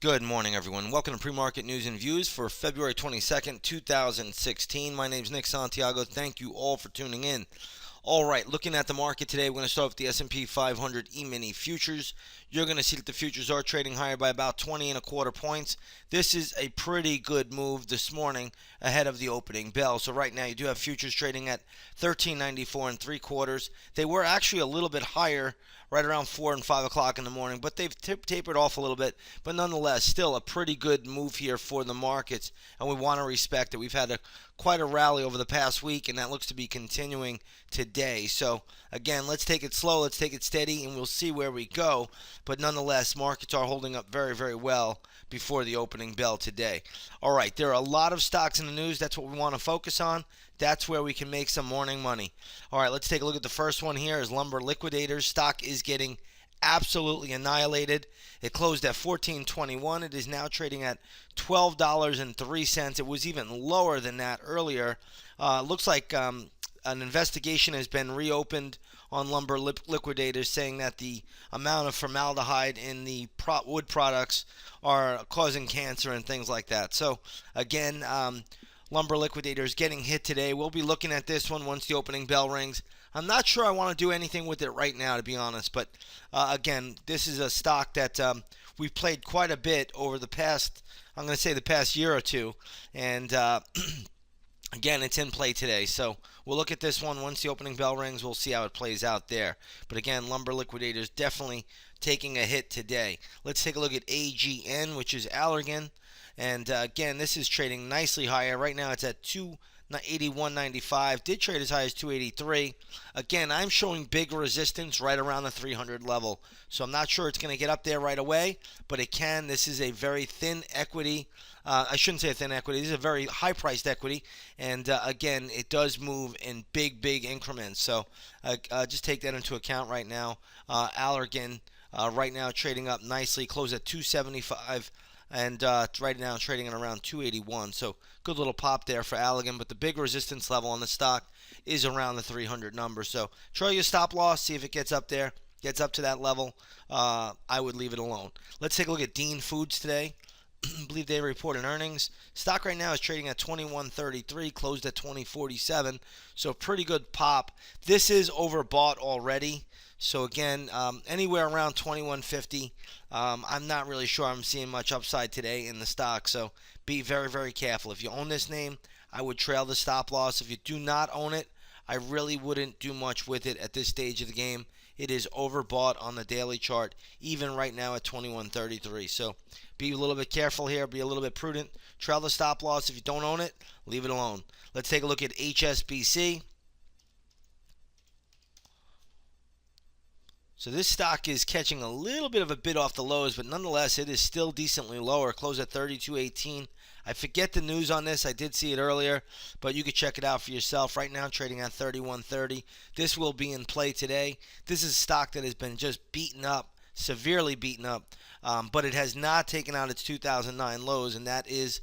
Good morning, everyone. Welcome to Pre-Market News and Views for February 22nd, 2016. My name is Nick Santiago. Thank you all for tuning in. All right, looking at the market today, we're going to start with the S&P 500 E-mini futures. You're going to see that the futures are trading higher by about 20 and a quarter points. This is a pretty good move this morning ahead of the opening bell. So right now you do have futures trading at 13.94 and 3/4. They were actually a little bit higher right around 4 and 5 o'clock in the morning, but they've tapered off a little bit. But nonetheless, still a pretty good move here for the markets, and we want to respect it. We've had quite a rally over the past week, and that looks to be continuing today. So again, let's take it slow, let's take it steady, and we'll see where we go. But nonetheless, markets are holding up very, very well before the opening bell today. All right, there are a lot of stocks in the news. That's what we want to focus on. That's where we can make some morning money. All right, let's take a look at the first one here is Lumber Liquidators. Stock is getting absolutely annihilated. It closed at 14.21. It is now trading at $12.03. It was even lower than that earlier. Looks like an investigation has been reopened on Lumber Liquidators, saying that the amount of formaldehyde in the wood products are causing cancer and things like that. So again, Lumber Liquidators getting hit today. We'll be looking at this one once the opening bell rings. I'm not sure I want to do anything with it right now, to be honest. But again, this is a stock that we've played quite a bit over the past, I'm going to say the past year or two. And again, it's in play today. So we'll look at this one once the opening bell rings. We'll see how it plays out there. But again, Lumber Liquidators definitely taking a hit today. Let's take a look at AGN, which is Allergan. And again, this is trading nicely higher. Right now it's at 281.95. Did trade as high as 283. Again, I'm showing big resistance right around the 300 level. So I'm not sure it's going to get up there right away, but it can. This is a very thin equity. I shouldn't say a thin equity. This is a very high-priced equity. And again, it does move in big, big increments. So just take that into account right now. Allergan right now trading up nicely. Closed at 275. And right now trading at around 281. So good little pop there for Allergan. But the big resistance level on the stock is around the 300 number. So try your stop loss. See if it gets up there. Gets up to that level. I would leave it alone. Let's take a look at Dean Foods today. I believe they reported earnings. Stock right now is trading at 21.33, closed at 20.47. So pretty good pop. This is overbought already. So again, anywhere around 21.50. I'm not really sure I'm seeing much upside today in the stock. So be very, very careful. If you own this name, I would trail the stop loss. If you do not own it, I really wouldn't do much with it at this stage of the game. It is overbought on the daily chart, even right now at 21.33. So be a little bit careful here. Be a little bit prudent. Trail the stop loss. If you don't own it, leave it alone. Let's take a look at HSBC. So this stock is catching a little bit of a bid off the lows, but nonetheless, it is still decently lower. Closed at 32.18. I forget the news on this. I did see it earlier, but you could check it out for yourself. Right now, trading at 31.30. This will be in play today. This is a stock that has been just beaten up, severely beaten up, but it has not taken out its 2009 lows, and that is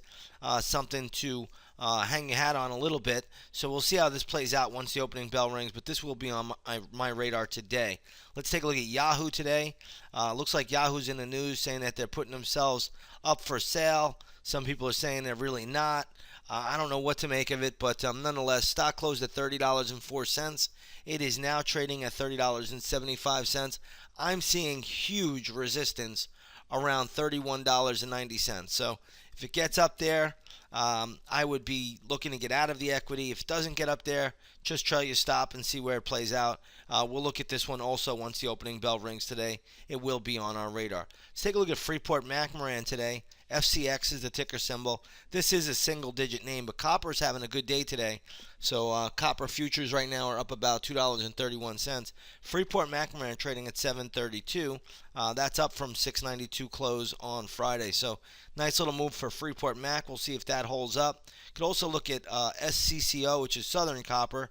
something to hang your hat on a little bit. So we'll see how this plays out once the opening bell rings, but this will be on my radar today. Let's take a look at Yahoo today. Looks like Yahoo's in the news saying that they're putting themselves up for sale. Some people are saying they're really not. I don't know what to make of it, but nonetheless, stock closed at $30.04. It is now trading at $30.75. I'm seeing huge resistance around $31.90. So if it gets up there, I would be looking to get out of the equity. If it doesn't get up there, just try your stop and see where it plays out. We'll look at this one also once the opening bell rings today. It will be on our radar. Let's take a look at Freeport-McMoRan today. FCX is the ticker symbol. This is a single-digit name, but copper is having a good day today. So copper futures right now are up about $2.31. Freeport-McMoRan trading at 732. That's up from 692 close on Friday. So nice little move for Freeport-Mac. We'll see if that holds up. Could also look at SCCO, which is Southern Copper.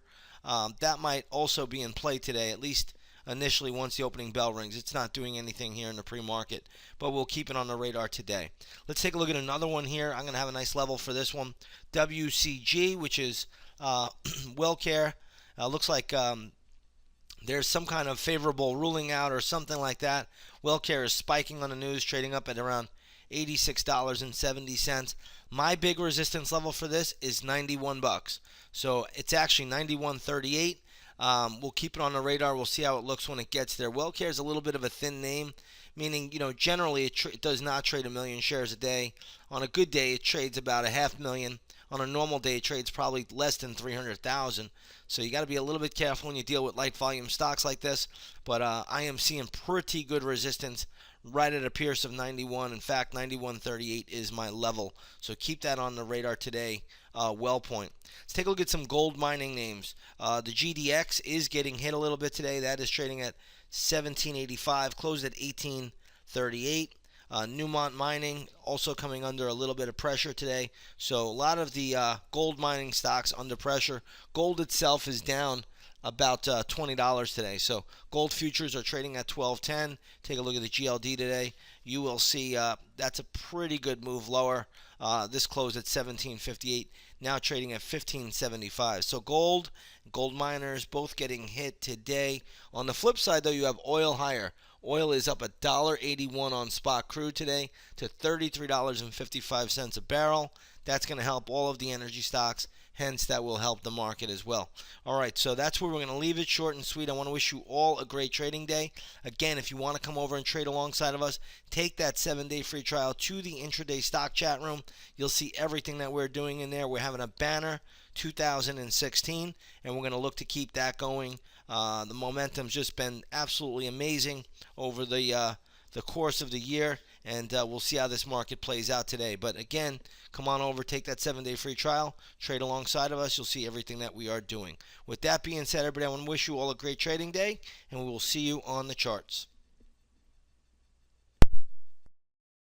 That might also be in play today, at least initially once the opening bell rings. It's not doing anything here in the pre-market, but we'll keep it on the radar today. Let's take a look at another one here. I'm going to have a nice level for this one. WCG, which is WellCare. Looks like there's some kind of favorable ruling out or something like that. WellCare is spiking on the news, trading up at around $86.70. My big resistance level for this is 91 bucks. So it's actually 91.38. We'll keep it on the radar. We'll see how it looks when it gets there. WellCare is a little bit of a thin name, meaning, generally it does not trade a million shares a day. On a good day, it trades about a 500,000. On a normal day, it trades probably less than 300,000. So you got to be a little bit careful when you deal with light volume stocks like this. But I am seeing pretty good resistance right at a Pierce of 91. In fact, 91.38 is my level. So keep that on the radar today. WellPoint. Let's take a look at some gold mining names. The GDX is getting hit a little bit today. That is trading at 1785, closed at 1838. Newmont Mining also coming under a little bit of pressure today. So a lot of the gold mining stocks under pressure. Gold itself is down about $20 today. So gold futures are trading at 1210. Take a look at the GLD today. You will see that's a pretty good move lower. This closed at 1758. Now trading at 1575. So gold miners both getting hit today. On the flip side, though, you have oil higher. Oil is up $1.81 on spot crude today to $33.55 a barrel. That's going to help all of the energy stocks. Hence, that will help the market as well. All right, so that's where we're going to leave it, short and sweet. I want to wish you all a great trading day. Again, if you want to come over and trade alongside of us, take that 7-day free trial to the intraday stock chat room. You'll see everything that we're doing in there. We're having a banner 2016, and we're going to look to keep that going. The momentum's just been absolutely amazing over the course of the year, and we'll see how this market plays out today. But again, come on over, take that 7-day free trial, trade alongside of us. You'll see everything that we are doing. With that being said, everybody, I want to wish you all a great trading day, and we will see you on the charts.